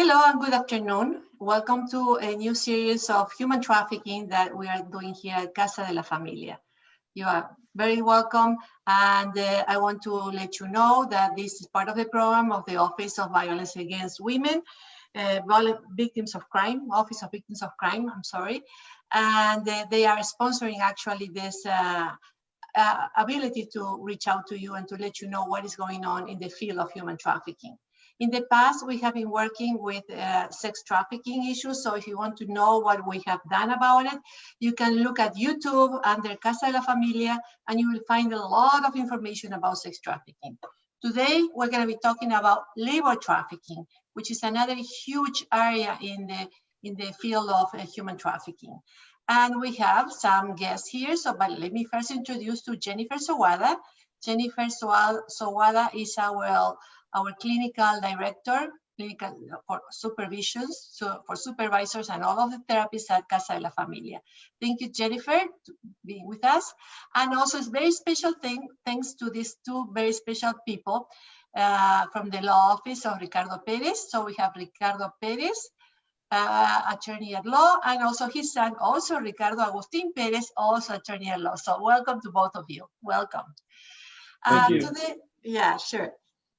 Hello and good afternoon. Welcome to a new series of human trafficking that we are doing here at Casa de la Familia. You are very welcome, and I want to let you know that this is part of the program of the Office of Violence Against Women, Victims of Crime, Office of Victims of Crime, I'm sorry, and they are sponsoring actually this ability to reach out to you and to let you know what is going on in the field of human trafficking. In the past, we have been working with sex trafficking issues. So if you want to know what we have done about it, you can look at YouTube under Casa de la Familia, and you will find a lot of information about sex trafficking. Today, we're going to be talking about labor trafficking, which is another huge area in the field of human trafficking. And we have some guests here. But let me first introduce to Jennifer Sowada. Jennifer Sowada is our clinical director, clinical for supervisions, so for supervisors and all of the therapists at Casa de la Familia. Thank you, Jennifer, to being with us. And also it's very special thanks to these two very special people from the law office of Ricardo Perez. So we have Ricardo Perez, attorney at law, and also his son, also Ricardo Agustin Perez, also attorney at law. So welcome to both of you. Welcome. Thank you. Today, yeah, sure.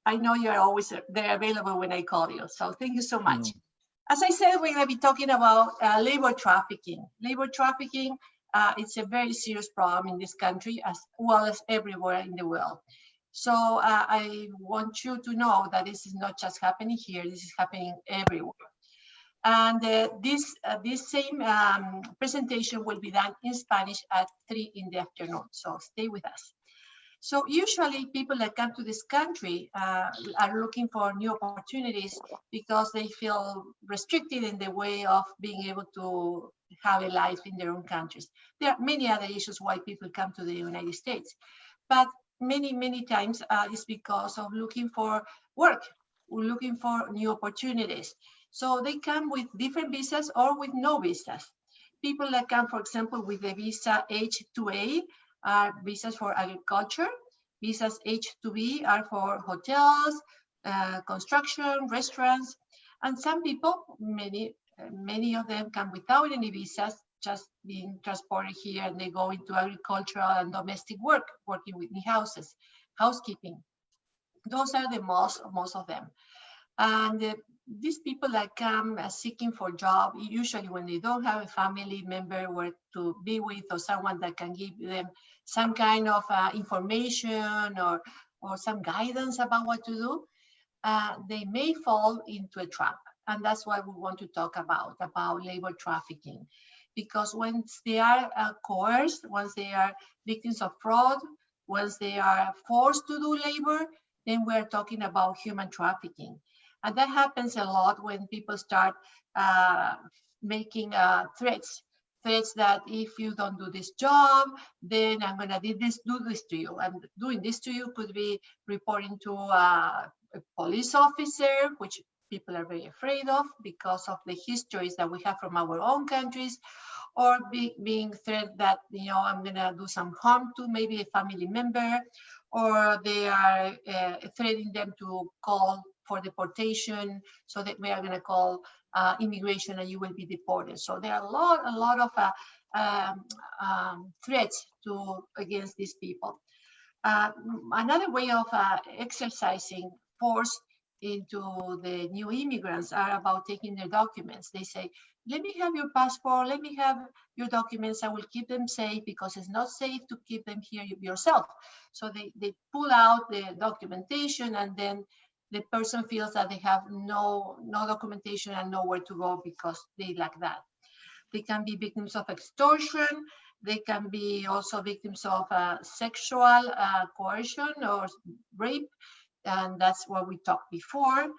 I know you're always there available when I call you. So thank you so much. As I said, we're going to be talking about labor trafficking. Labor trafficking, it's a very serious problem in this country as well as everywhere in the world. So I want you to know that this is not just happening here, this is happening everywhere. And this same presentation will be done in Spanish at 3 in the afternoon. So stay with us. So usually people that come to this country are looking for new opportunities because they feel restricted in the way of being able to have a life in their own countries. There are many other issues why people come to the United States, but many times it's because of looking for work, looking for new opportunities. So they come with different visas or with no visas. People that come, for example, with the visa H-2A, are visas for agriculture. Visas H-2B are for hotels, construction, restaurants, and some people, many of them come without any visas, just being transported here, and they go into agricultural and domestic work, working with the houses, housekeeping. Those are the most of them. And these people that come seeking for job, usually when they don't have a family member where to be with or someone that can give them some kind of information or some guidance about what to do, they may fall into a trap. And that's why we want to talk about labor trafficking. Because once they are coerced, once they are victims of fraud, once they are forced to do labor, then we're talking about human trafficking. And that happens a lot when people start making threats that if you don't do this job, then I'm gonna do this to you. And doing this to you could be reporting to a police officer, which people are very afraid of because of the histories that we have from our own countries, or being threatened that, I'm gonna do some harm to maybe a family member, or they are threatening them to call for deportation, so that we are going to call immigration and you will be deported. So there are a lot of threats against these people. Another way of exercising force into the new immigrants are about taking their documents. They say, let me have your passport, let me have your documents, I will keep them safe because it's not safe to keep them here yourself. So they pull out the documentation, and then the person feels that they have no documentation and nowhere to go because they lack that. They can be victims of extortion. They can be also victims of sexual coercion or rape, and that's what we talked before.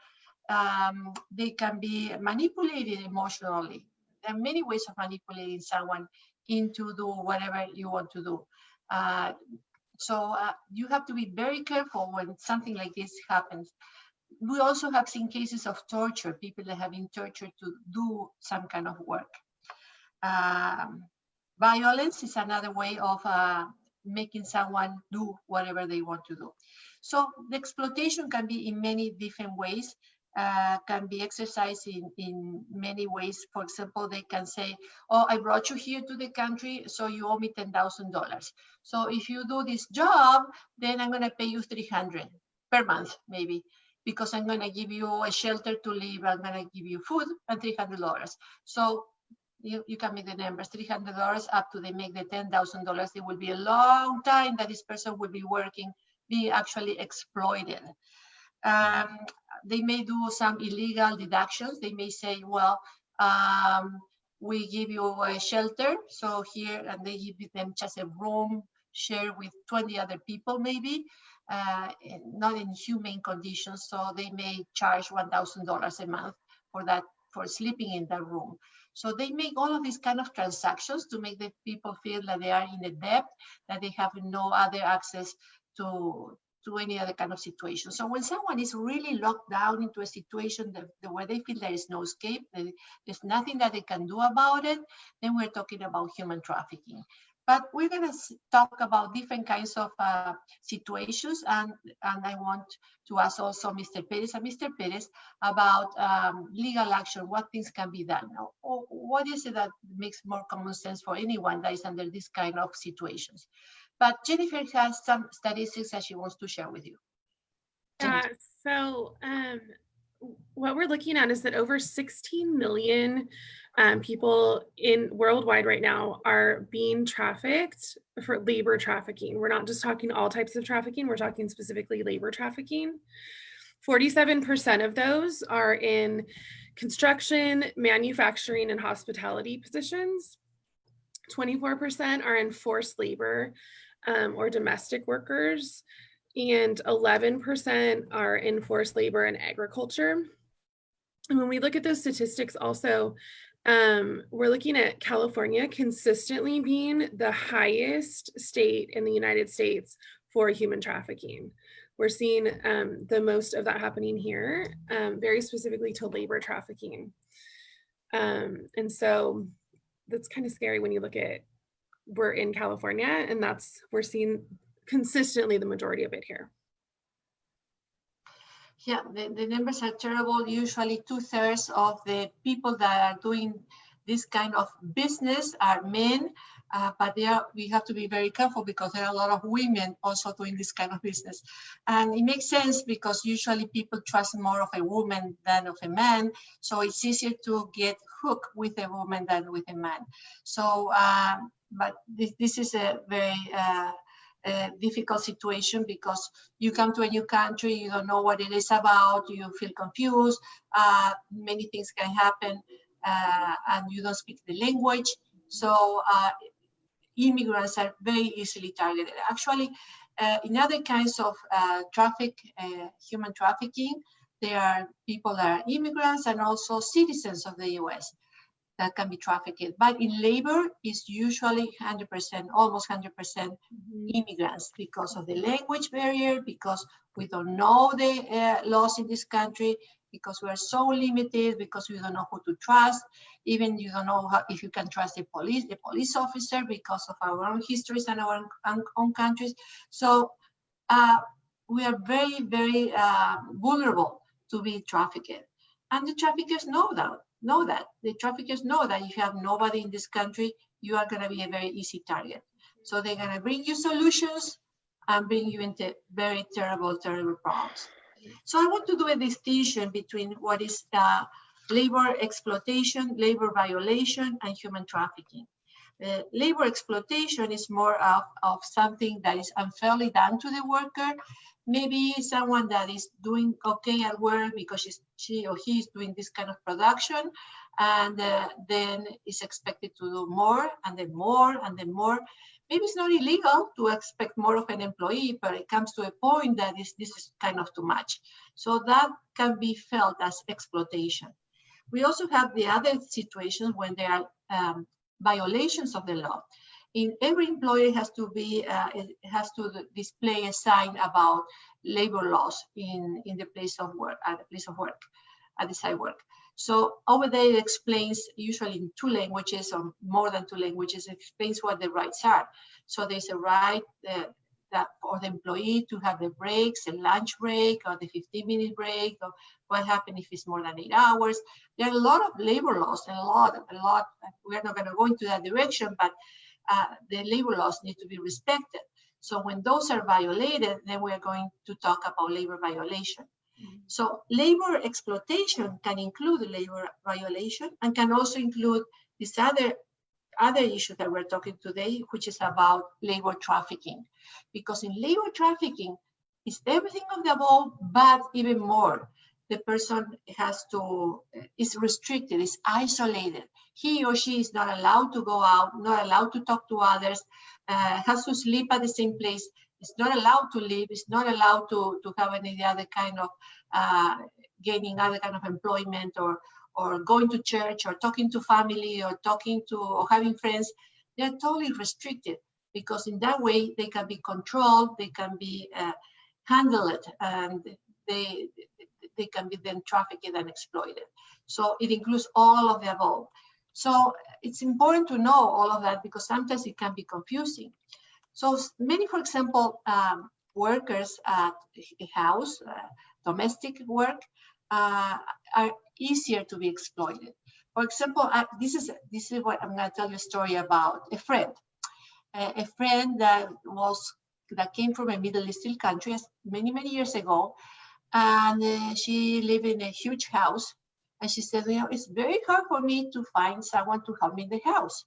They can be manipulated emotionally. There are many ways of manipulating someone into do whatever you want to do. So you have to be very careful when something like this happens. We also have seen cases of torture, people that have been tortured to do some kind of work. Violence is another way of making someone do whatever they want to do. So the exploitation can be in many different ways. can be exercised in many ways. For example, they can say, oh, I brought you here to the country, so you owe me $10,000. So if you do this job, then I'm gonna pay you $300 per month, maybe, because I'm gonna give you a shelter to live, I'm gonna give you food, and $300. So you can make the numbers, $300 up to they make the $10,000. It will be a long time that this person will be working, be actually exploited. They may do some illegal deductions. They may say, well, we give you a shelter, so here, and they give them just a room share with 20 other people, maybe, not in humane conditions, so they may charge $1,000 a month for that, for sleeping in that room. So they make all of these kind of transactions to make the people feel that they are in a debt, that they have no other access to any other kind of situation. So when someone is really locked down into a situation where they feel there is no escape, there's nothing that they can do about it, then we're talking about human trafficking. But we're going to talk about different kinds of situations, and I want to ask also Mr. Perez and Mr. Perez about legal action, what things can be done. Or what is it that makes more common sense for anyone that is under this kind of situations? But Jennifer has some statistics that she wants to share with you. So what we're looking at is that over 16 million people worldwide right now are being trafficked for labor trafficking. We're not just talking all types of trafficking, we're talking specifically labor trafficking. 47% of those are in construction, manufacturing, and hospitality positions. 24% are in forced labor or domestic workers, and 11% are in forced labor and agriculture. And when we look at those statistics also, we're looking at California consistently being the highest state in the United States for human trafficking. We're seeing the most of that happening here, very specifically to labor trafficking. And so that's kind of scary when you look at, we're in California, and we're seeing consistently the majority of it here. Yeah, the numbers are terrible. Usually 2/3 of the people that are doing this kind of business are men, but we have to be very careful because there are a lot of women also doing this kind of business. And it makes sense because usually people trust more of a woman than of a man. So it's easier to get hooked with a woman than with a man. So, but this is a very difficult situation because you come to a new country, you don't know what it is about, you feel confused, many things can happen, and you don't speak the language. So immigrants are very easily targeted. Actually, in other kinds of human trafficking, there are people that are immigrants and also citizens of the US that can be trafficked. But in labor, it's usually 100%, almost 100% immigrants because of the language barrier, because we don't know the laws in this country, because we are so limited, because we don't know who to trust. Even you don't know if you can trust the police officer because of our own histories and our own countries. So we are very, very vulnerable to be trafficked. And the traffickers know that. The traffickers know that if you have nobody in this country, you are going to be a very easy target. So they're going to bring you solutions and bring you into very terrible, terrible problems. So I want to do a distinction between what is labor exploitation, labor violation, and human trafficking. Labor exploitation is more of something that is unfairly done to the worker. Maybe someone that is doing okay at work because she or he is doing this kind of production, and then is expected to do more and then more and then more. Maybe it's not illegal to expect more of an employee, but it comes to a point that this is kind of too much. So that can be felt as exploitation. We also have the other situations when there are violations of the law. In every employer has to display a sign about labor laws in the place of work, at the site work. So over there it explains, usually in 2 languages or more than 2 languages, it explains what the rights are. So there's a right that for the employee to have the breaks, a lunch break or the 15-minute break, or what happens if it's more than 8 hours. There are a lot of labor laws, and a lot. We're not going to go into that direction, but the labor laws need to be respected. So when those are violated, then we're going to talk about labor violation. So labor exploitation can include labor violation and can also include this other issue that we're talking today, which is about labor trafficking. Because in labor trafficking, it's everything of the above, but even more. The person is restricted, is isolated. He or she is not allowed to go out, not allowed to talk to others, has to sleep at the same place, is not allowed to live, is not allowed to have any other kind of gaining other kind of employment, or going to church, or talking to family, or or having friends. They're totally restricted, because in that way they can be controlled, they can be handled, and they can be then trafficked and exploited. So it includes all of the above. So it's important to know all of that, because sometimes it can be confusing. So many, for example, workers at a house, domestic work, are easier to be exploited. For example, this is what I'm going to tell you a story about a friend that came from a Middle Eastern country many years ago, and she lived in a huge house. And she said, it's very hard for me to find someone to help me in the house.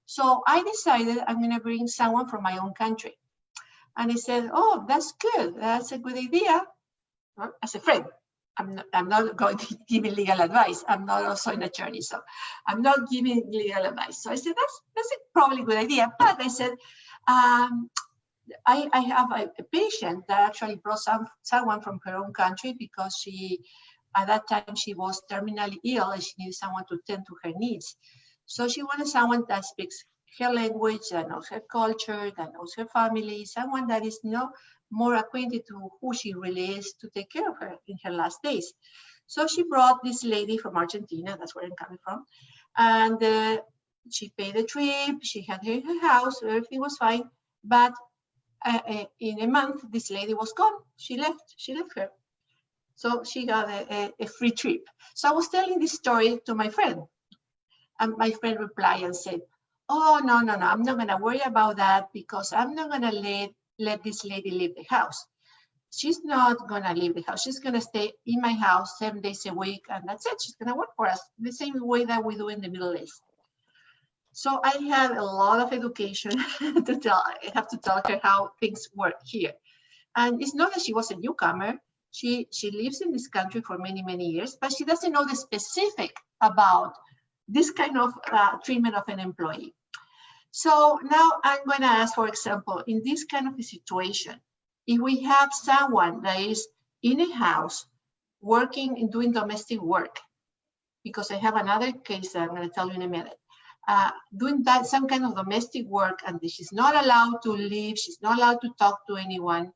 So I decided I'm going to bring someone from my own country. And I said, oh, that's good. That's a good idea. Well, as a friend, I'm not going to give legal advice. I'm not also an attorney, so I'm not giving legal advice. So I said, that's probably a good idea. But I said, I have a patient that actually brought someone from her own country, because at that time she was terminally ill and she needed someone to tend to her needs. So she wanted someone that speaks her language, that knows her culture, that knows her family, someone that is more acquainted to who she really is, to take care of her in her last days. So she brought this lady from Argentina, that's where I'm coming from, and she paid the trip, she had her in her house, everything was fine, but in a month, this lady was gone. She left her. So she got a free trip. So I was telling this story to my friend, and my friend replied and said, oh, no, I'm not going to worry about that, because I'm not going to let this lady leave the house. She's not going to leave the house. She's going to stay in my house 7 days a week, and that's it. She's going to work for us the same way that we do in the Middle East. So I had a lot of education to tell. I have to tell her how things work here. And it's not that she was a newcomer. She lives in this country for many years, but she doesn't know the specific about this kind of treatment of an employee. So now I'm going to ask, for example, in this kind of a situation, if we have someone that is in a house working and doing domestic work, because I have another case that I'm going to tell you in a minute, doing that some kind of domestic work, and she's not allowed to leave, she's not allowed to talk to anyone.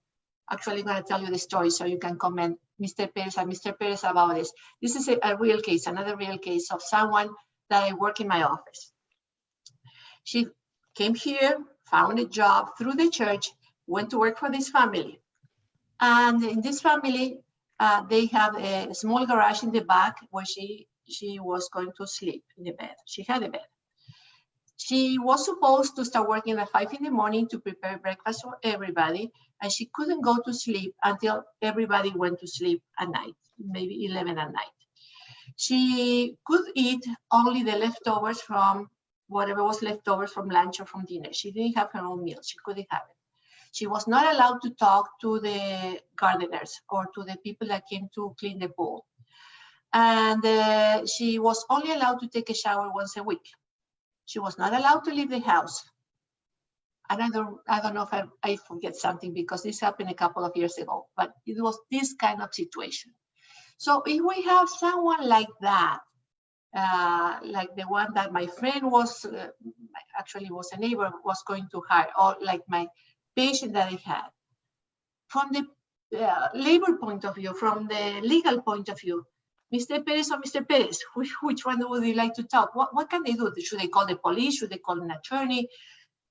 Actually, I'm going to tell you the story so you can comment, Mr. Perez and Mr. Perez, about this. This is a real case, another real case of someone that I work in my office. She came here, found a job through the church, went to work for this family. And in this family, they have a small garage in the back where she was going to sleep in the bed. She had a bed. She was supposed to start working at 5 in the morning to prepare breakfast for everybody, and she couldn't go to sleep until everybody went to sleep at night, maybe 11 at night. She could eat only the leftovers from whatever was leftovers from lunch or from dinner. She didn't have her own meal. She couldn't have it. She was not allowed to talk to the gardeners or to the people that came to clean the pool. And she was only allowed to take a shower once a week. She was not allowed to leave the house. And I don't know if I forget something, because this happened a couple of years ago, but it was this kind of situation. So if we have someone like that, like the one that my friend was, actually was a neighbor, was going to hire, or like my patient that I had, from the labor point of view, from the legal point of view, Mr. Perez or Mr. Perez, which one would you like to talk? What can they do? Should they call the police? Should they call an attorney?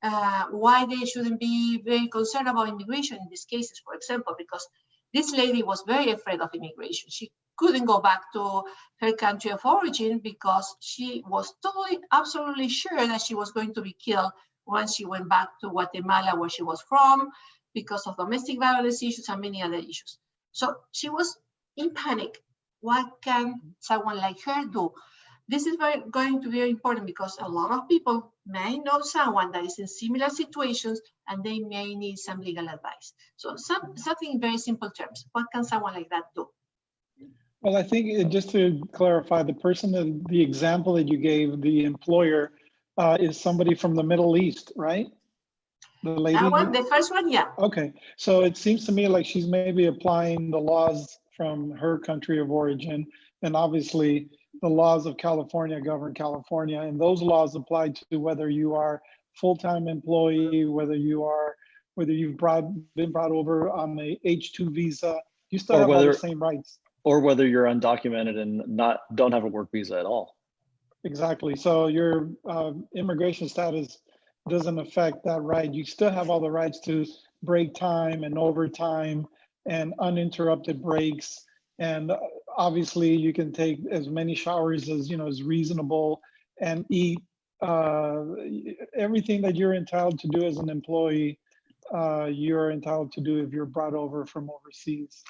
why they shouldn't be very concerned about immigration in these cases, for example, because this lady was very afraid of immigration. She couldn't go back to her country of origin because she was totally, absolutely sure that she was going to be killed once she went back to Guatemala, where she was from, because of domestic violence issues and many other issues. So she was in panic. What can someone like her do? This is going to be very important because a lot of people may know someone that is in similar situations and they may need some legal advice. So something in very simple terms, what can someone like that do? Well, I think just to clarify, the example that you gave, the employer is somebody from the Middle East, right? The lady? That one, the first one, yeah. Okay, so it seems to me like she's maybe applying the laws from her country of origin, and obviously the laws of California govern California, and those laws apply to whether you are full-time employee, whether you've been brought over on a H-2 visa, you still have all the same rights. Or whether you're undocumented and don't have a work visa at all. Exactly. So your immigration status doesn't affect that right. You still have all the rights to break time and overtime and uninterrupted breaks. And obviously you can take as many showers as, as reasonable, and eat everything that you're entitled to do as an employee, you're entitled to do if you're brought over from overseas.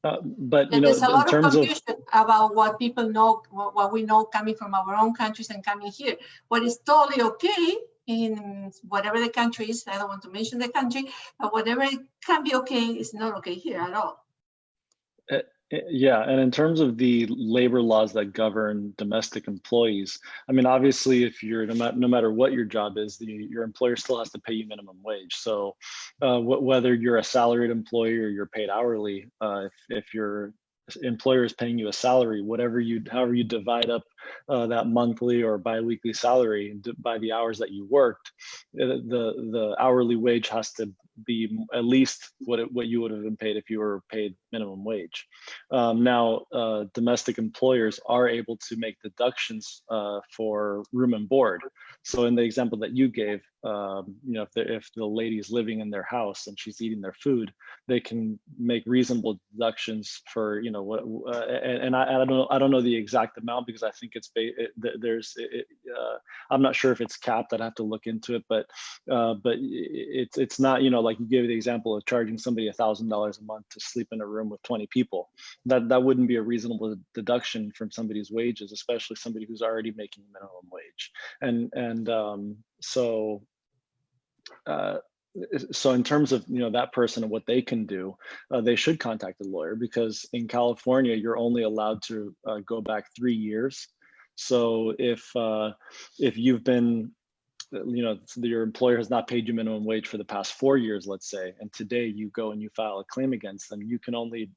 But there's a lot of confusion about what people know, what we know coming from our own countries and coming here. What is totally okay in whatever the country is, I don't want to mention the country, but whatever can be okay is not okay here at all. Yeah, and in terms of the labor laws that govern domestic employees, I mean, obviously, if you're no matter what your job is, your employer still has to pay you minimum wage. So whether you're a salaried employee or you're paid hourly, if your employer is paying you a salary, however you divide up that monthly or biweekly salary by the hours that you worked, the hourly wage has to be at least what you would have been paid if you were paid minimum wage. Now, domestic employers are able to make deductions for room and board. So in the example that you gave, if the lady is living in their house and she's eating their food, they can make reasonable deductions for I don't know the exact amount because I think I'm not sure if it's capped. I'd have to look into it, but it's not, like you gave the example of charging somebody $1,000 a month to sleep in a room with 20 people. That wouldn't be a reasonable deduction from somebody's wages, especially somebody who's already making minimum wage. So in terms of that person and what they can do, they should contact a lawyer, because in California you're only allowed to go back 3 years. So if you've been, your employer has not paid you minimum wage for the past 4 years, let's say, and today you go and you file a claim against them, you can only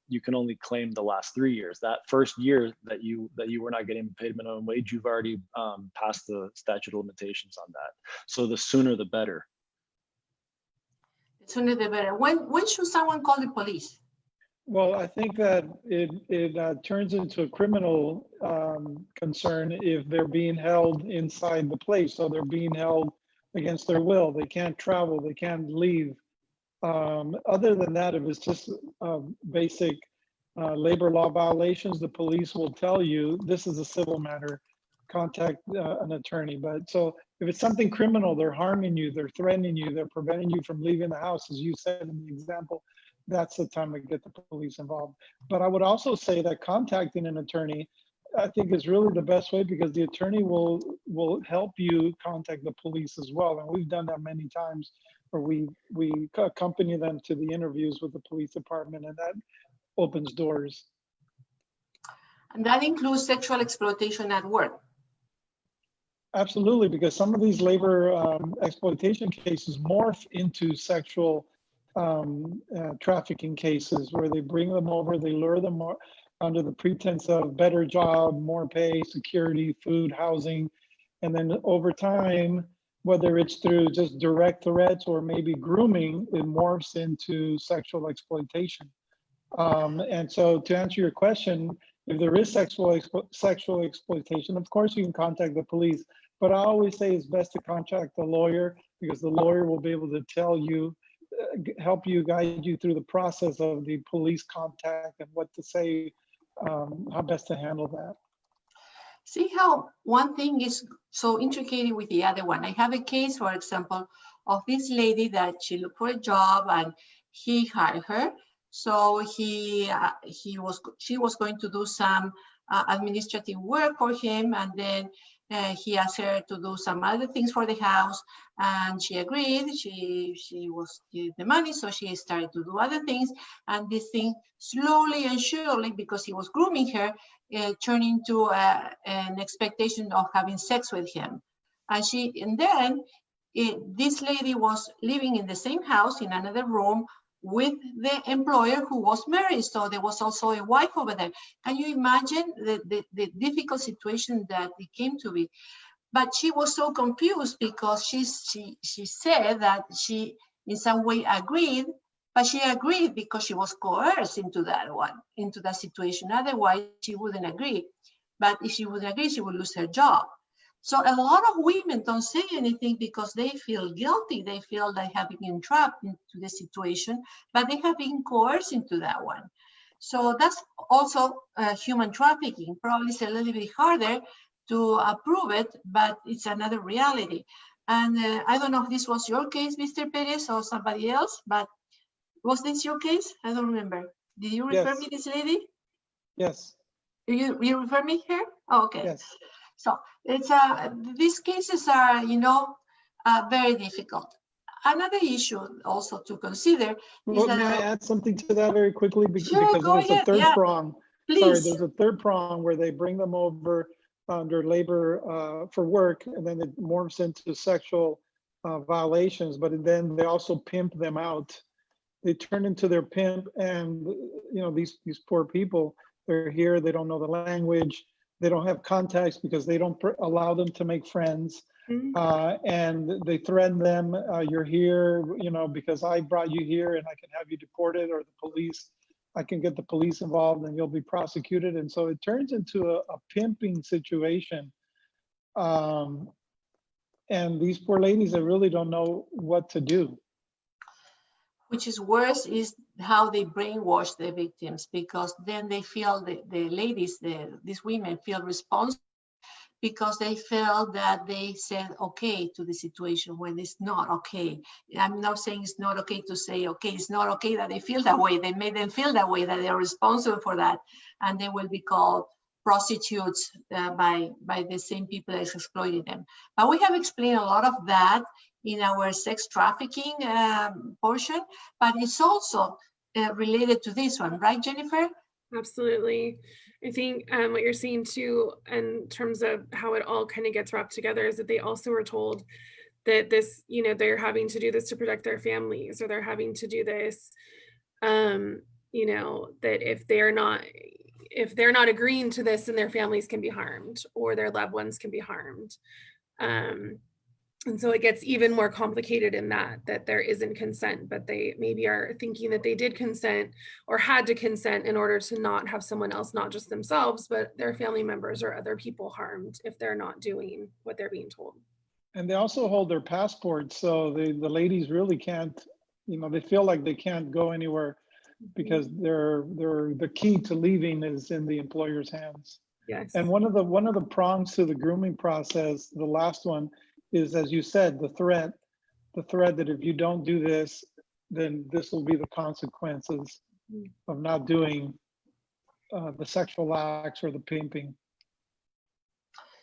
claim the last 3 years. That first year that you were not getting paid minimum wage, you've already passed the statute of limitations on that. So the sooner the better. The sooner the better. When should someone call the police? Well, I think that it turns into a criminal concern if they're being held inside the place. So they're being held against their will. They can't travel. They can't leave. Other than that, if it's just basic labor law violations, the police will tell you this is a civil matter. Contact an attorney. But so if it's something criminal, they're harming you, they're threatening you, they're preventing you from leaving the house, as you said in the example, that's the time to get the police involved. But I would also say that contacting an attorney, I think, is really the best way, because the attorney will help you contact the police as well. And we've done that many times, where we accompany them to the interviews with the police department, and that opens doors. And that includes sexual exploitation at work. Absolutely, because some of these labor exploitation cases morph into sexual trafficking cases, where they bring them over, they lure them under the pretense of better job, more pay, security, food, housing. And then over time, whether it's through just direct threats or maybe grooming, it morphs into sexual exploitation. And so to answer your question, if there is sexual exploitation, of course you can contact the police, but I always say it's best to contact a lawyer because the lawyer will be able to tell you, help you, guide you through the process of the police contact and what to say, how best to handle that. See how one thing is so intricate with the other one. I have a case, for example, of this lady that she looked for a job and he hired her. So she was going to do some administrative work for him, and then he asked her to do some other things for the house, and she agreed. She was giving the money, so she started to do other things, and this thing slowly and surely, because he was grooming her, turned into an expectation of having sex with him. And then this lady was living in the same house in another room with the employer who was married. So there was also a wife over there. Can you imagine the difficult situation that it came to be? But she was so confused because she said that she in some way agreed, but she agreed because she was coerced into that situation. Otherwise, she wouldn't agree. But if she would agree, she would lose her job. So a lot of women don't say anything because they feel guilty. They feel they have been entrapped into the situation, but they have been coerced into that one. So that's also human trafficking. Probably it's a little bit harder to approve it, but it's another reality. And I don't know if this was your case, Mr. Perez, or somebody else, but was this your case? I don't remember. Did you refer me this lady? Yes. You refer me here? Oh, okay. Yes. So it's these cases are, very difficult. Another issue also to consider is that. May I add something to that very quickly? Sure, because go there's ahead. a third prong. Please. Sorry, there's a third prong where they bring them over under labor for work, and then it morphs into sexual violations, but then they also pimp them out. They turn into their pimp, and these poor people, they're here, they don't know the language, they don't have contacts because they don't allow them to make friends. And they threaten them, you're here, because I brought you here and I can have you deported, or the police, I can get the police involved and you'll be prosecuted. And so it turns into a pimping situation. And these poor ladies, they really don't know what to do. Which is worse is how they brainwash the victims, because then they feel, the ladies, these women feel responsible because they feel that they said okay to the situation when it's not okay. I'm not saying it's not okay to say okay. It's not okay that they feel that way. They made them feel that way, that they are responsible for that, and they will be called prostitutes by the same people that's exploiting them. But we have explained a lot of that in our sex trafficking portion, but it's also related to this one, right, Jennifer? Absolutely. I think what you're seeing too, in terms of how it all kind of gets wrapped together, is that they also were told that this, they're having to do this to protect their families, or they're having to do this, that if they're not agreeing to this, then their families can be harmed, or their loved ones can be harmed. And so it gets even more complicated in that there isn't consent, but they maybe are thinking that they did consent or had to consent in order to not have someone else, not just themselves, but their family members or other people harmed if they're not doing what they're being told. And they also hold their passports. So the ladies really can't, they feel like they can't go anywhere because they're the key to leaving is in the employer's hands. Yes. And one of the prongs to the grooming process, the last one, is, as you said, the threat that if you don't do this, then this will be the consequences of not doing the sexual acts or the pimping.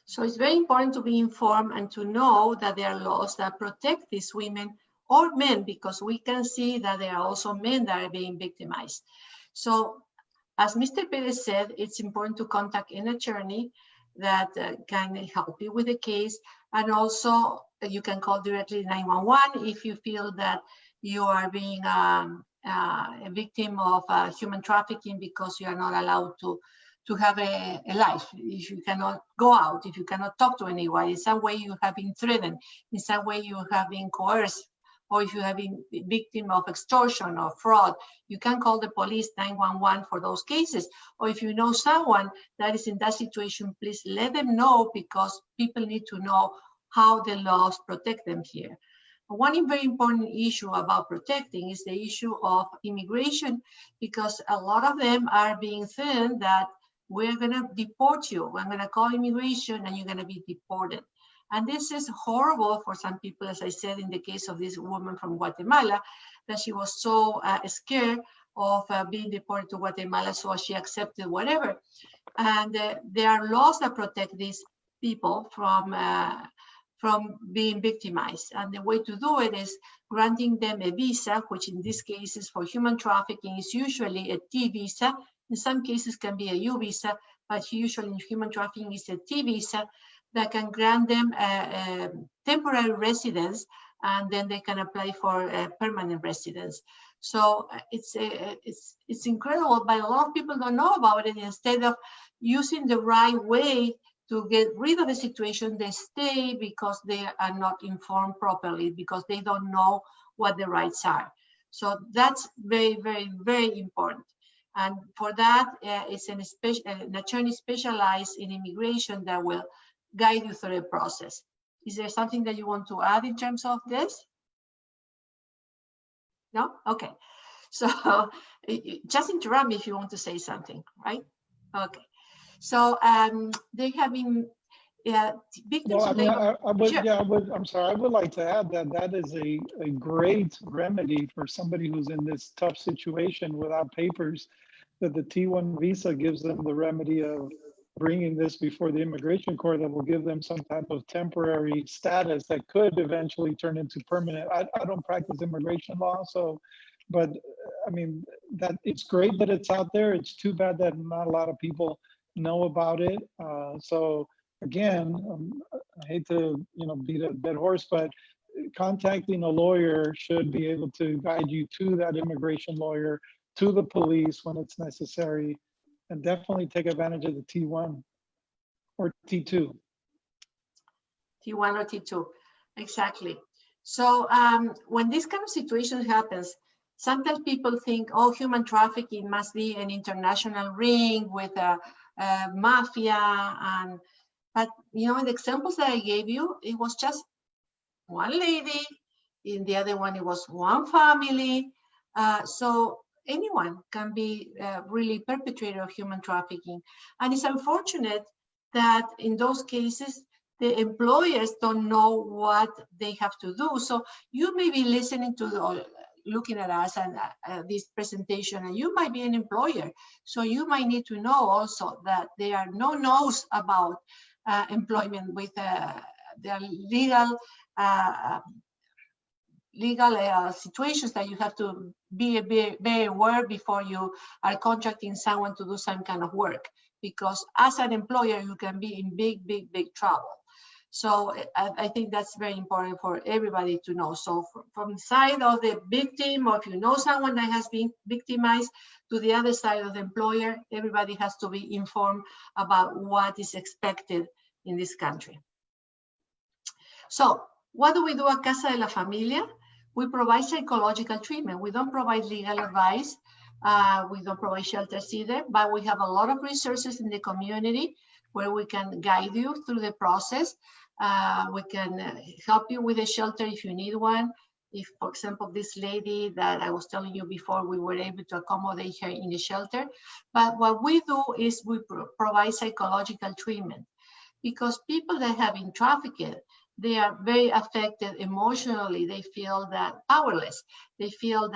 So it's very important to be informed and to know that there are laws that protect these women or men, because we can see that there are also men that are being victimized. So as Mr. Perez said, it's important to contact an attorney that can help you with the case. And also you can call directly 911 if you feel that you are being a victim of human trafficking because you are not allowed to have a life. If you cannot go out, if you cannot talk to anyone, in some way you have been threatened, in some way you have been coerced, or if you have been victim of extortion or fraud, you can call the police 911 for those cases. Or if you know someone that is in that situation, please let them know, because people need to know how the laws protect them here. One very important issue about protecting is the issue of immigration, because a lot of them are being said that we're going to deport you. I'm going to call immigration and you're going to be deported. And this is horrible for some people, as I said, in the case of this woman from Guatemala, that she was so scared of being deported to Guatemala, so she accepted whatever. And there are laws that protect these people from being victimized. And the way to do it is granting them a visa, which in this case is for human trafficking, is usually a T visa. In some cases can be a U visa, but usually in human trafficking is a T visa that can grant them a temporary residence, and then they can apply for a permanent residence. So it's incredible, but a lot of people don't know about it. Instead of using the right way to get rid of the situation, they stay because they are not informed properly, because they don't know what the rights are. So that's very, very, very important. And for that, it's an attorney specialized in immigration that will guide you through the process. Is there something that you want to add in terms of this? No? Okay. So just interrupt me if you want to say something, right? Okay. So they have been victims of labor. I'm sorry. I would like to add that that is a great remedy for somebody who's in this tough situation without papers, that the T1 visa gives them the remedy of bringing this before the immigration court that will give them some type of temporary status that could eventually turn into permanent. I don't practice immigration law, so, but I mean, that it's great that it's out there. It's too bad that not a lot of people know about it. So again, I hate to beat a dead horse, but contacting a lawyer should be able to guide you to that immigration lawyer, to the police when it's necessary, and definitely take advantage of the T1 or T2. T1 or T2, exactly. So when this kind of situation happens, sometimes people think, oh, human trafficking must be an international ring with a mafia, but in the examples that I gave you, it was just one lady. In the other one, it was one family. So anyone can be really perpetrator of human trafficking. And it's unfortunate that in those cases, the employers don't know what they have to do. So you may be listening to looking at us and this presentation, and you might be an employer. So you might need to know also that there are no no's about employment with their legal situations that you have to be very aware before you are contracting someone to do some kind of work, because as an employer, you can be in big trouble. So I think that's very important for everybody to know. So from the side of the victim, or if you know someone that has been victimized, to the other side of the employer, everybody has to be informed about what is expected in this country. So what do we do at Casa de la Familia? We provide psychological treatment. We don't provide legal advice. We don't provide shelters either, but we have a lot of resources in the community where we can guide you through the process. We can help you with a shelter if you need one. If, for example, this lady that I was telling you before, we were able to accommodate her in the shelter. But what we do is we provide psychological treatment, because people that have been trafficked, they are very affected emotionally. They feel that powerless. They feel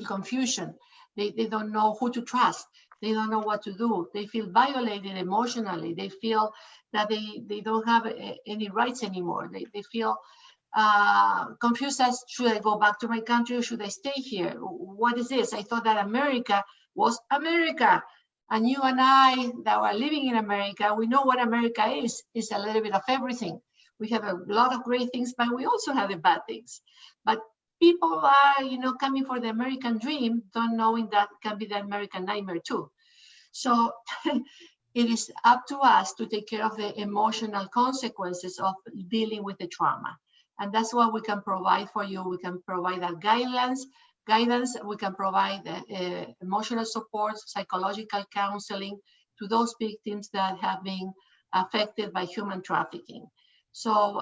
confusion. They don't know who to trust. They don't know what to do. They feel violated emotionally. They feel that they don't have any rights anymore. They feel confused as, should I go back to my country or should I stay here? What is this? I thought that America was America. And you and I that are living in America, we know what America is. It's a little bit of everything. We have a lot of great things, but we also have the bad things. But people are, coming for the American dream, don't knowing that can be the American nightmare too. So it is up to us to take care of the emotional consequences of dealing with the trauma. And that's what we can provide for you. We can provide that guidance. We can provide emotional support, psychological counseling to those victims that have been affected by human trafficking. So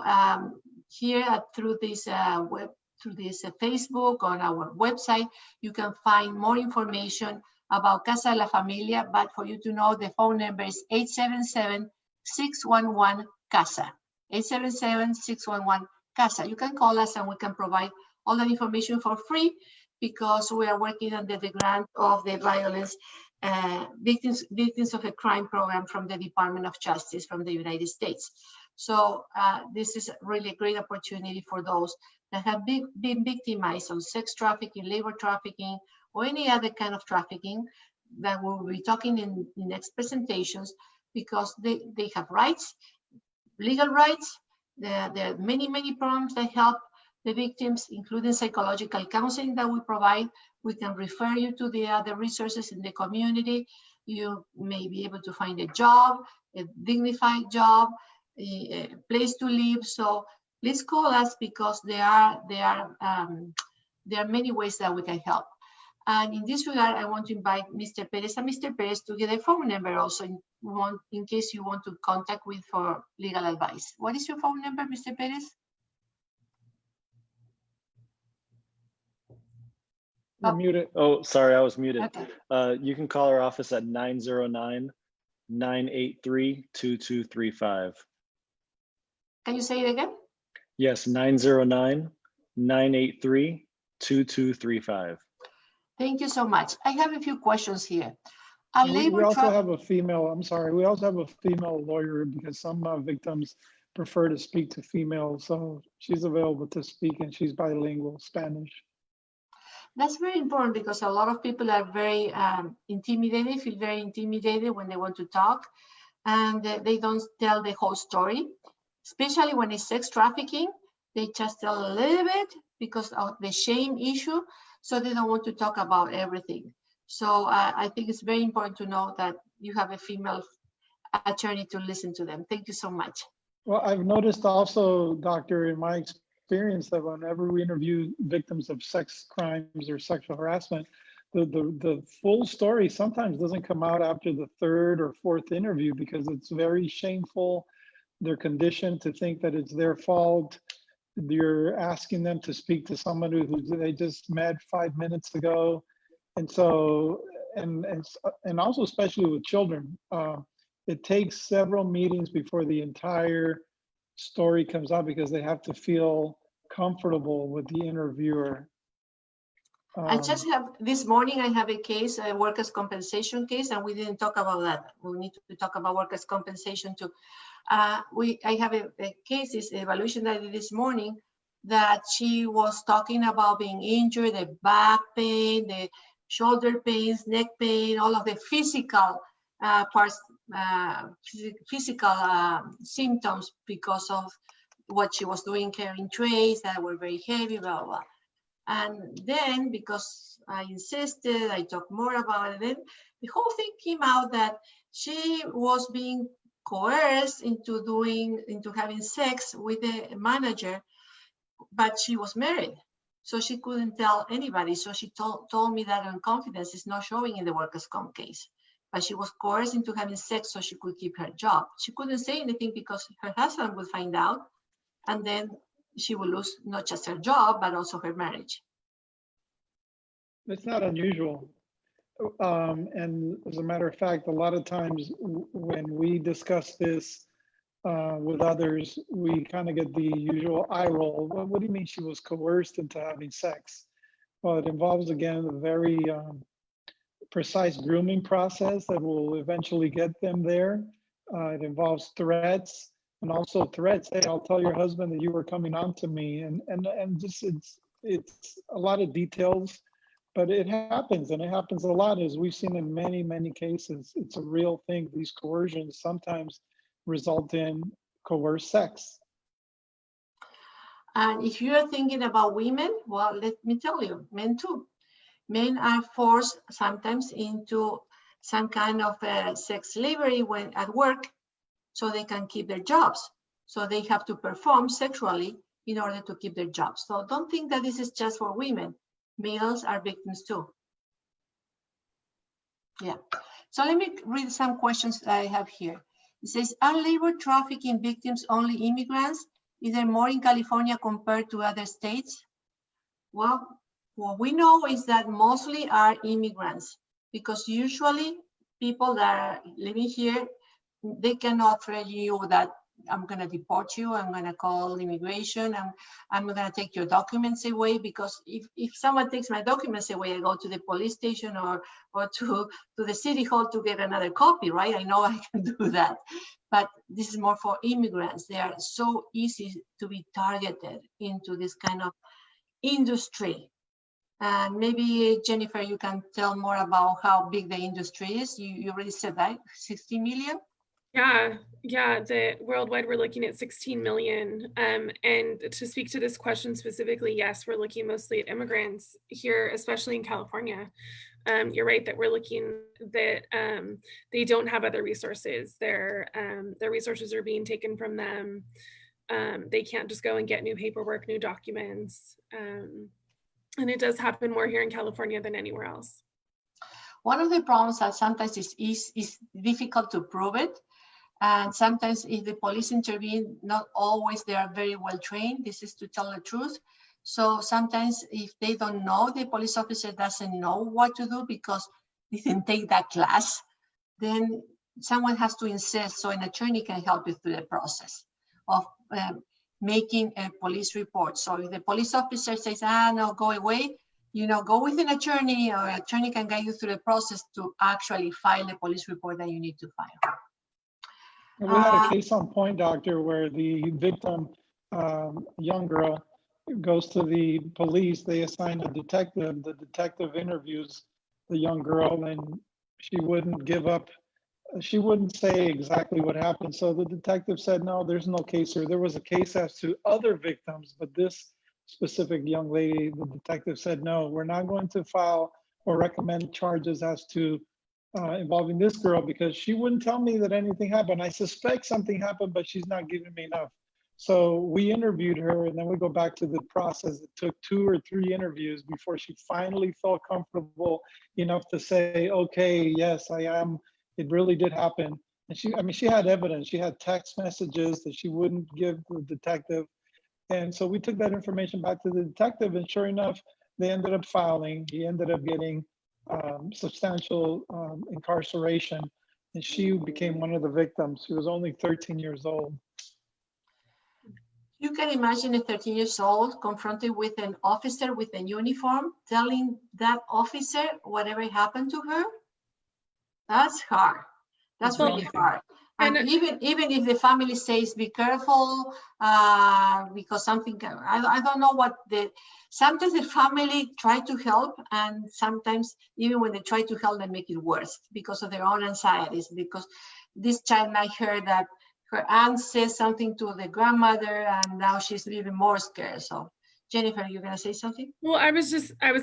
here through this Facebook, on our website, you can find more information about Casa de la Familia. But for you to know, the phone number is 877-611-CASA. 877-611-CASA. You can call us and we can provide all that information for free, because we are working under the grant of the violence victims of a crime program from the Department of Justice from the United States. So this is really a great opportunity for those that have been victimized of sex trafficking, labor trafficking, or any other kind of trafficking that we'll be talking in next presentations, because they have rights, legal rights. There are many programs that help the victims, including psychological counseling that we provide. We can refer you to the other resources in the community. You may be able to find a job, a dignified job, a place to live. So please call us, because there are many ways that we can help. And in this regard, I want to invite Mr. Perez and Mr. Perez to get a phone number also in case you want to contact with for legal advice. What is your phone number, Mr. Perez? You're muted. Oh, sorry, I was muted. Okay. You can call our office at 909-983-2235. Can you say it again? Yes, 909-983-2235. Thank you so much. I have a few questions here. We also have a female, I'm sorry, we also have a female lawyer, because some victims prefer to speak to females. So she's available to speak, and she's bilingual Spanish. That's very important, because a lot of people are very intimidated, feel very intimidated when they want to talk, and they don't tell the whole story, especially when it's sex trafficking. They just tell a little bit because of the shame issue, so they don't want to talk about everything. So I think it's very important to know that you have a female attorney to listen to them. Thank you so much. Well, I've noticed also, doctor, in my experience, that whenever we interview victims of sex crimes or sexual harassment, the full story sometimes doesn't come out after the third or fourth interview, because it's very shameful. They're conditioned to think that it's their fault. You're asking them to speak to somebody who they just met 5 minutes ago. And so, and also especially with children, it takes several meetings before the entire story comes out, because they have to feel comfortable with the interviewer. I just have, this morning I have a case, a workers' compensation case, and we didn't talk about that. We need to talk about workers' compensation too. I have a case, this evaluation that I did this morning, that she was talking about being injured, the back pain, the shoulder pains, neck pain, all of the physical parts, physical symptoms because of what she was doing, carrying trays that were very heavy, blah, blah, blah. And then, because I insisted, I talked more about it, then the whole thing came out that she was being coerced into having sex with a manager, but she was married, so she couldn't tell anybody. So she told me that in confidence. Is not showing in the workers' comp case, but she was coerced into having sex so she could keep her job. She couldn't say anything because her husband would find out, and then she will lose not just her job, but also her marriage. It's not unusual. And as a matter of fact, a lot of times when we discuss this with others, we kind of get the usual eye roll. What do you mean she was coerced into having sex? Well, it involves, again, a very precise grooming process that will eventually get them there. It involves threats, and also threats. Hey, I'll tell your husband that you were coming on to me, and just it's a lot of details, but it happens, and it happens a lot, as we've seen in many cases. It's a real thing. These coercions sometimes result in coerced sex. And if you're thinking about women, well, let me tell you, men too. Men are forced sometimes into some kind of sex slavery when at work, so they can keep their jobs. So they have to perform sexually in order to keep their jobs. So don't think that this is just for women. Males are victims too. Yeah. So let me read some questions that I have here. It says, are labor trafficking victims only immigrants? Is there more in California compared to other states? Well, what we know is that mostly are immigrants, because usually people that are living here, they cannot tell you that I'm going to deport you, I'm going to call immigration, I'm going to take your documents away, because if someone takes my documents away, I go to the police station or to the city hall to get another copy, right? I know I can do that. But this is more for immigrants. They are so easy to be targeted into this kind of industry. And maybe Jennifer, you can tell more about how big the industry is. You already said that, 60 million? Yeah, the worldwide we're looking at 16 million. And to speak to this question specifically, yes, we're looking mostly at immigrants here, especially in California. You're right that we're looking that they don't have other resources. Their resources are being taken from them. They can't just go and get new paperwork, new documents. And it does happen more here in California than anywhere else. One of the problems that sometimes is difficult to prove it. And sometimes if the police intervene, not always they are very well trained. This is to tell the truth. So sometimes if they don't know, the police officer doesn't know what to do because they didn't take that class, then someone has to insist, so an attorney can help you through the process of making a police report. So if the police officer says, no, go away, go with an attorney, or an attorney can guide you through the process to actually file the police report that you need to file. We had a case on point, doctor, where the victim, young girl, goes to the police. They assign a detective. The detective interviews the young girl, and she wouldn't give up. She wouldn't say exactly what happened. So the detective said, no, there's no case here. There was a case as to other victims, but this specific young lady, the detective said, no, we're not going to file or recommend charges as to involving this girl, because she wouldn't tell me that anything happened. I suspect something happened, but she's not giving me enough. So we interviewed her, and then we go back to the process. It took 2 or 3 interviews before she finally felt comfortable enough to say, okay, yes, I am. It really did happen. And she had evidence. She had text messages that she wouldn't give the detective. And so we took that information back to the detective, and sure enough, they ended up filing. He ended up getting substantial incarceration, and she became one of the victims. She was only 13 years old. You can imagine a 13 years old confronted with an officer with a uniform, telling that officer whatever happened to her. That's hard. That's really hard. And even if the family says, be careful, because something, I don't know what sometimes the family try to help, and sometimes even when they try to help, they make it worse because of their own anxieties, because this child might hear that her aunt says something to the grandmother, and now she's even more scared. So Jennifer, you're going to say something? Well, I was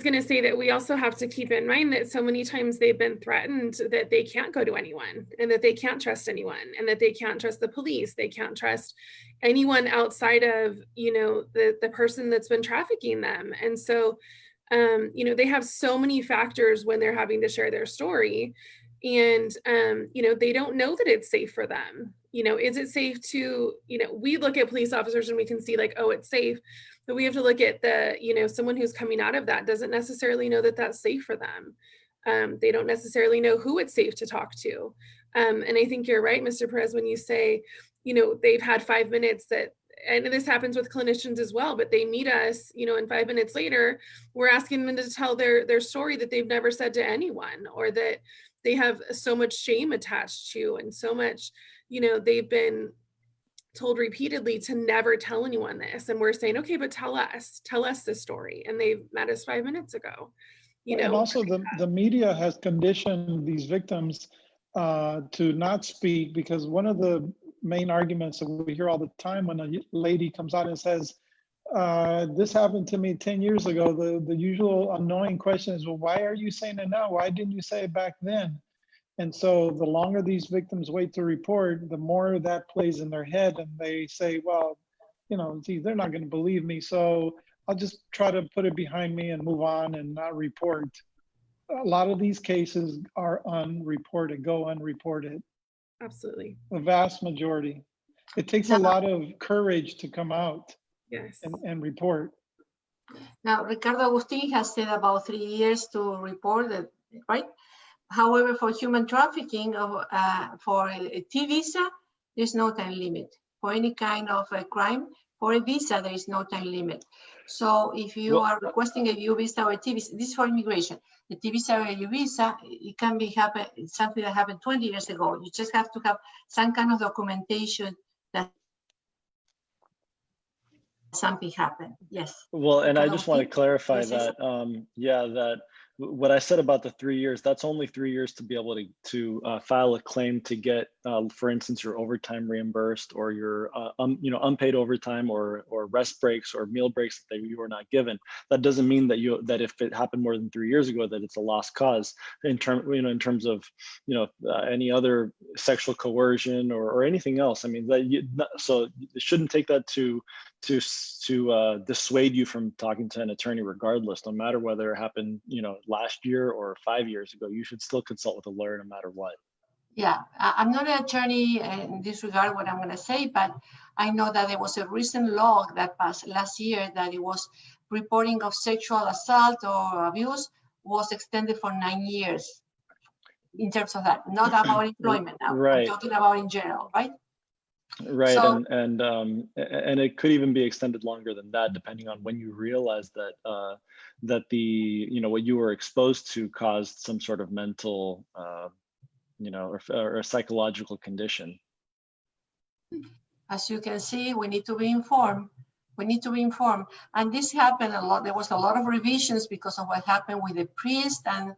going to say that we also have to keep in mind that so many times they've been threatened that they can't go to anyone, and that they can't trust anyone, and that they can't trust the police. They can't trust anyone outside of, the person that's been trafficking them. And so, they have so many factors when they're having to share their story, and, they don't know that it's safe for them. Is it safe to, we look at police officers and we can see like, oh, it's safe. But we have to look at someone who's coming out of that doesn't necessarily know that that's safe for them. They don't necessarily know who it's safe to talk to. And I think you're right, Mr. Perez, when you say, they've had 5 minutes and this happens with clinicians as well, but they meet us, and 5 minutes later, we're asking them to tell their story that they've never said to anyone, or that they have so much shame attached to, and so much, they've been told repeatedly to never tell anyone this, and we're saying, okay, but tell us this story, and they met us 5 minutes ago. And also the media has conditioned these victims to not speak, because one of the main arguments that we hear all the time when a lady comes out and says, this happened to me 10 years ago, the usual annoying question is, well, why are you saying it now? Why didn't you say it back then? And so the longer these victims wait to report, the more that plays in their head, and they say, well, gee, they're not going to believe me, so I'll just try to put it behind me and move on and not report. A lot of these cases are unreported, go unreported. Absolutely. The vast majority. It takes a lot of courage to come out Yes. and report. Now, Ricardo Agustin has said about 3 years to report it, right? However, for human trafficking, for a T visa, there's no time limit. For any kind of a crime, for a visa, there is no time limit. So if you are requesting a U visa or a T visa, this is for immigration. The T visa or a U visa, it can be something that happened 20 years ago. You just have to have some kind of documentation that something happened. Yes. Well, and I Ricardo just want to Agustin, clarify yes, yes. that, that what I said about the 3 years, that's only 3 years to be able to file a claim to get, for instance, your overtime reimbursed, or your unpaid overtime, or rest breaks or meal breaks that you were not given. That doesn't mean that if it happened more than 3 years ago, that it's a lost cause in terms of any other sexual coercion or anything else. I mean, so it shouldn't take that to dissuade you from talking to an attorney, regardless, no matter whether it happened last year or 5 years ago. You should still consult with a lawyer no matter what. Yeah, I'm not an attorney in this regard, what I'm going to say, but I know that there was a recent law that passed last year that it was reporting of sexual assault or abuse was extended for 9 years in terms of that, not about employment now. Right. I'm talking about in general, right? Right, So, and it could even be extended longer than that, depending on when you realize that that what you were exposed to caused some sort of mental or a psychological condition. as you can see, we need to be informed. We need to be informed. And this happened a lot. There was a lot of revisions because of what happened with the priest and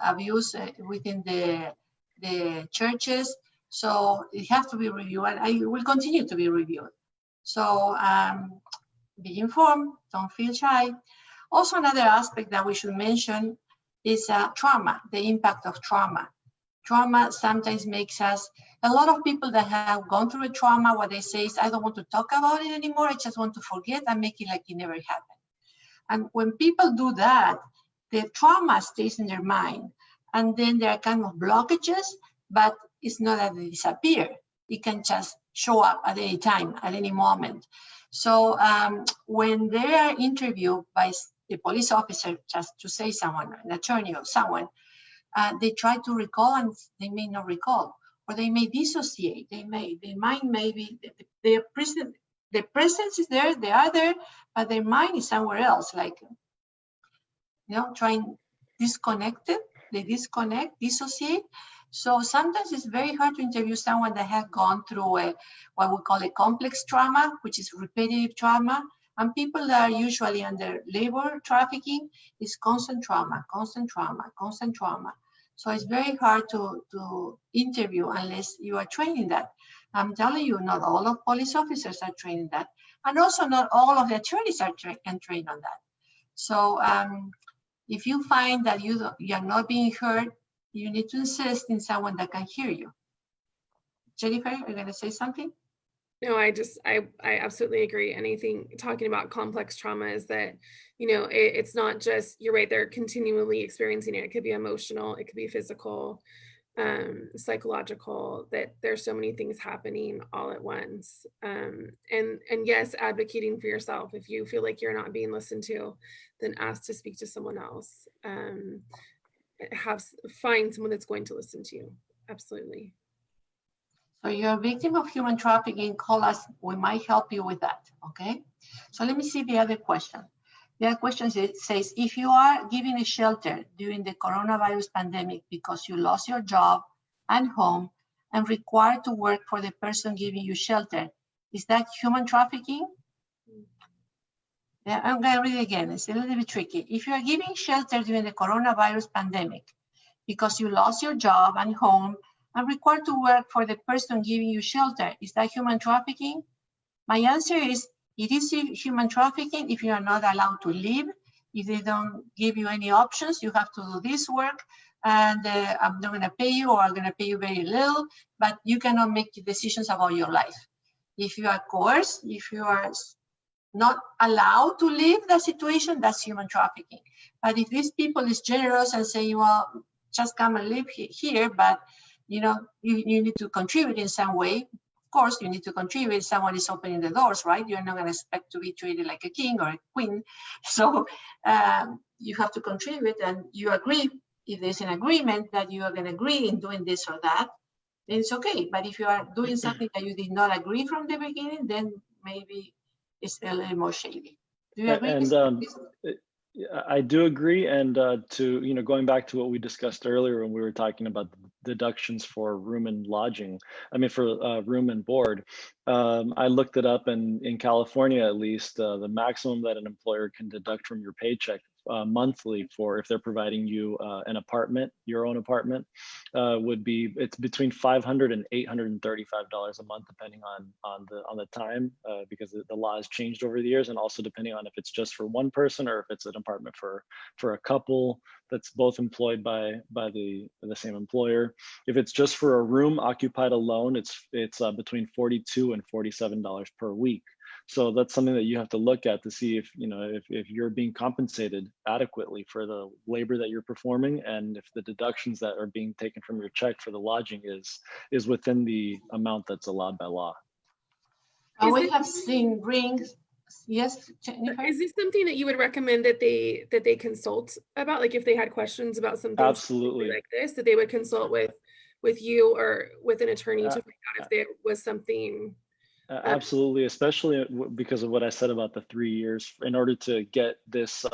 abuse within the churches. So it has to be reviewed, and it will continue to be reviewed. So be informed, don't feel shy. Also, another aspect that we should mention is trauma, the impact of trauma. Trauma sometimes makes us, a lot of people that have gone through a trauma, what they say is, I don't want to talk about it anymore, I just want to forget and make it like it never happened. And when people do that, the trauma stays in their mind. And then there are kind of blockages, but it's not that they disappear. It can just show up at any time, at any moment. So when they are interviewed by the police officer, just to say someone, an attorney or someone, they try to recall and they may not recall, or they may dissociate. Their mind may be, the presence is there, they are there, but their mind is somewhere else, like, trying disconnected, they disconnect, dissociate. So sometimes it's very hard to interview someone that has gone through what we call a complex trauma, which is repetitive trauma. And people that are usually under labor trafficking is constant trauma, constant trauma, constant trauma. So it's very hard to interview unless you are trained in that. I'm telling you, not all of police officers are trained in that. And also not all of the attorneys are trained on that. So if you find that you are not being heard, you need to insist in someone that can hear you. Jennifer, are you going to say something? No, I absolutely agree. Anything talking about complex trauma is that, it's not just, you're right, they're continually experiencing it. It could be emotional, it could be physical, psychological, that there's so many things happening all at once. And yes, advocating for yourself. If you feel like you're not being listened to, then ask to speak to someone else. Find someone that's going to listen to you. Absolutely. So you're a victim of human trafficking, call us, we might help you with that, okay? So let me see the other question. The other question says, if you are given a shelter during the coronavirus pandemic because you lost your job and home and required to work for the person giving you shelter, is that human trafficking? Yeah, I'm gonna read it again, it's a little bit tricky. If you are giving shelter during the coronavirus pandemic because you lost your job and home and required to work for the person giving you shelter, is that human trafficking? My answer is, it is human trafficking if you are not allowed to leave, if they don't give you any options, you have to do this work, and I'm not gonna pay you, or I'm gonna pay you very little, but you cannot make decisions about your life. If you are coerced, if you are not allowed to leave the situation, that's human trafficking. But if these people is generous and say, well, just come and live here, but you need to contribute in some way course, you need to contribute. Someone is opening the doors, right? You're not going to expect to be treated like a king or a queen. So you have to contribute, and you agree. If there's an agreement that you are going to agree in doing this or that, then it's okay. But if you are doing something that you did not agree from the beginning, then maybe it's a little more shady. Do you agree? I do agree, and to going back to what we discussed earlier when we were talking about deductions for room and lodging, I mean for room and board, I looked it up, and in California at least, the maximum that an employer can deduct from your paycheck monthly for if they're providing you an apartment, your own apartment, would be, it's between $500 and $835 a month, depending on the time, because the law has changed over the years, and also depending on if it's just for one person or if it's an apartment for a couple that's both employed by the same employer. If it's just for a room occupied alone, it's between $42 and $47 per week. So that's something that you have to look at to see if if you're being compensated adequately for the labor that you're performing, and if the deductions that are being taken from your check for the lodging is within the amount that's allowed by law. We have seen rings. Yes, Jennifer? Is this something that you would recommend that they consult about? Like if they had questions about something Absolutely like this, that they would consult with you or with an attorney to find out if there was something. Absolutely, especially because of what I said about the 3 years, in order to get this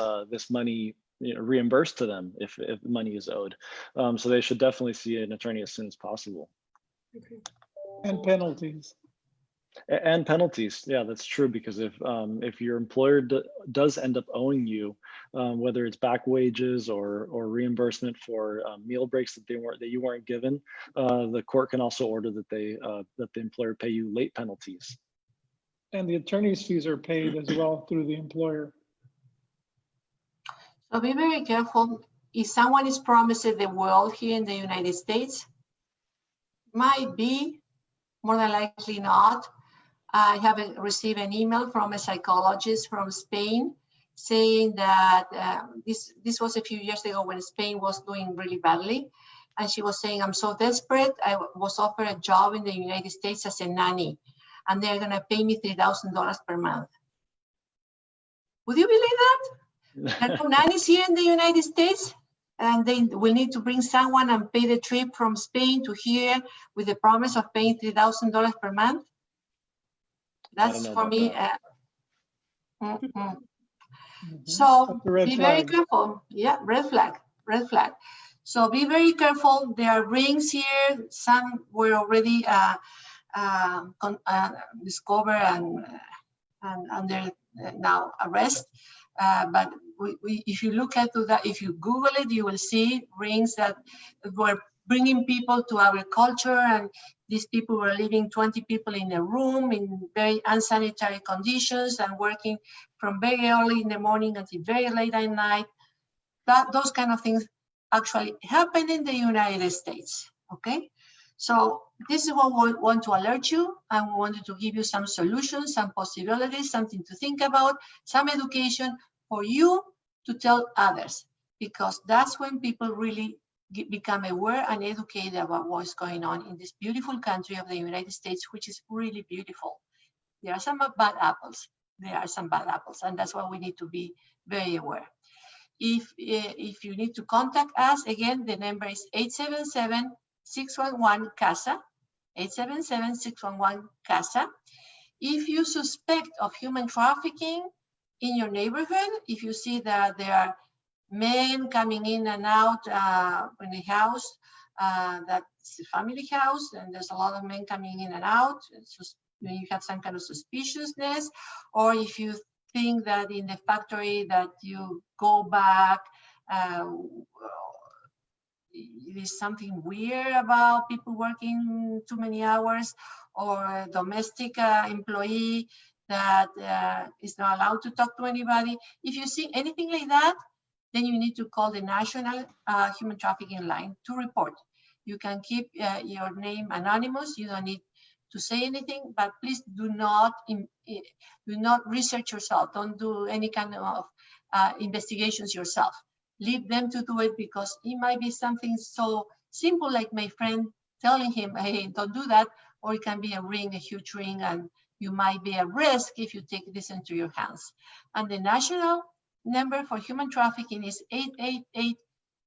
money reimbursed to them if money is owed. So they should definitely see an attorney as soon as possible. Okay. And penalties. And penalties, yeah, that's true, because if your employer does end up owing you, whether it's back wages or reimbursement for meal breaks that you weren't given, the court can also order that the employer pay you late penalties. And the attorney's fees are paid as well through the employer. So be very careful. If someone is promised the world here in the United States, might be, more than likely not. I have received an email from a psychologist from Spain saying that this was a few years ago when Spain was doing really badly. And she was saying, I'm so desperate. I was offered a job in the United States as a nanny, and they're going to pay me $3,000 per month. Would you believe that? There are no nannies here in the United States, and they will need to bring someone and pay the trip from Spain to here with the promise of paying $3,000 per month. That's for me. So be very careful. Yeah, red flag, red flag. So be very careful. There are rings here. Some were already discovered and under now arrest. But if you look into that, if you Google it, you will see rings that were bringing people to our culture, and these people were living 20 people in a room in very unsanitary conditions and working from very early in the morning until very late at night. Those kind of things actually happen in the United States, okay? So this is what we want to alert you, and we wanted to give you some solutions, some possibilities, something to think about, some education for you to tell others, because that's when people really become aware and educated about what's going on in this beautiful country of the United States, which is really beautiful. There are some bad apples. There are some bad apples, and that's why we need to be very aware. If you need to contact us, again, the number is 877-611-CASA, 877-611-CASA. If you suspect of human trafficking in your neighborhood, if you see that there are men coming in and out in the house, that's a family house, and there's a lot of men coming in and out, it's just, when you have some kind of suspiciousness, or if you think that in the factory that you go back, there's something weird about people working too many hours, or a domestic employee that is not allowed to talk to anybody. If you see anything like that, then you need to call the National Human Trafficking Line to report. You can keep your name anonymous. You don't need to say anything, but please do not research yourself. Don't do any kind of investigations yourself. Leave them to do it, because it might be something so simple like my friend telling him, hey, don't do that, or it can be a ring, a huge ring, and you might be at risk if you take this into your hands. And the national number for human trafficking is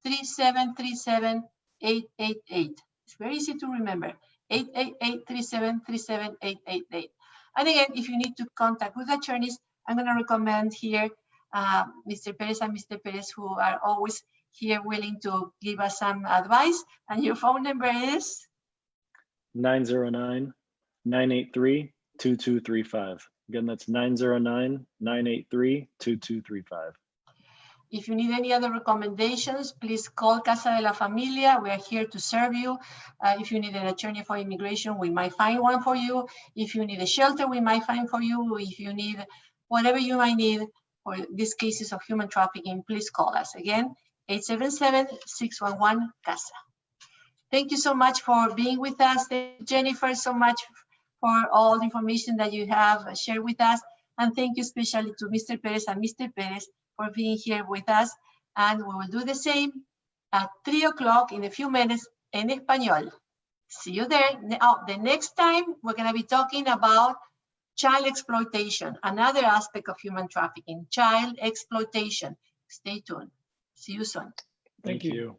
888-3737-888. It's very easy to remember, 888-3737-888. And again, if you need to contact with attorneys, I'm going to recommend here Mr. Perez and Mr. Perez, who are always here willing to give us some advice. And your phone number is? 909-983-2235. Again, that's 909-983-2235. If you need any other recommendations, please call Casa de la Familia. We are here to serve you. If you need an attorney for immigration, we might find one for you. If you need a shelter, we might find for you. If you need whatever you might need for these cases of human trafficking, please call us. Again, 877-611-CASA. Thank you so much for being with us. Thank you, Jennifer, so much for all the information that you have shared with us. And thank you especially to Mr. Perez and Mr. Perez for being here with us. And we will do the same at 3 o'clock in a few minutes en español. See you there. Now, the next time we're going to be talking about child exploitation, another aspect of human trafficking, child exploitation. Stay tuned. See you soon. Thank you.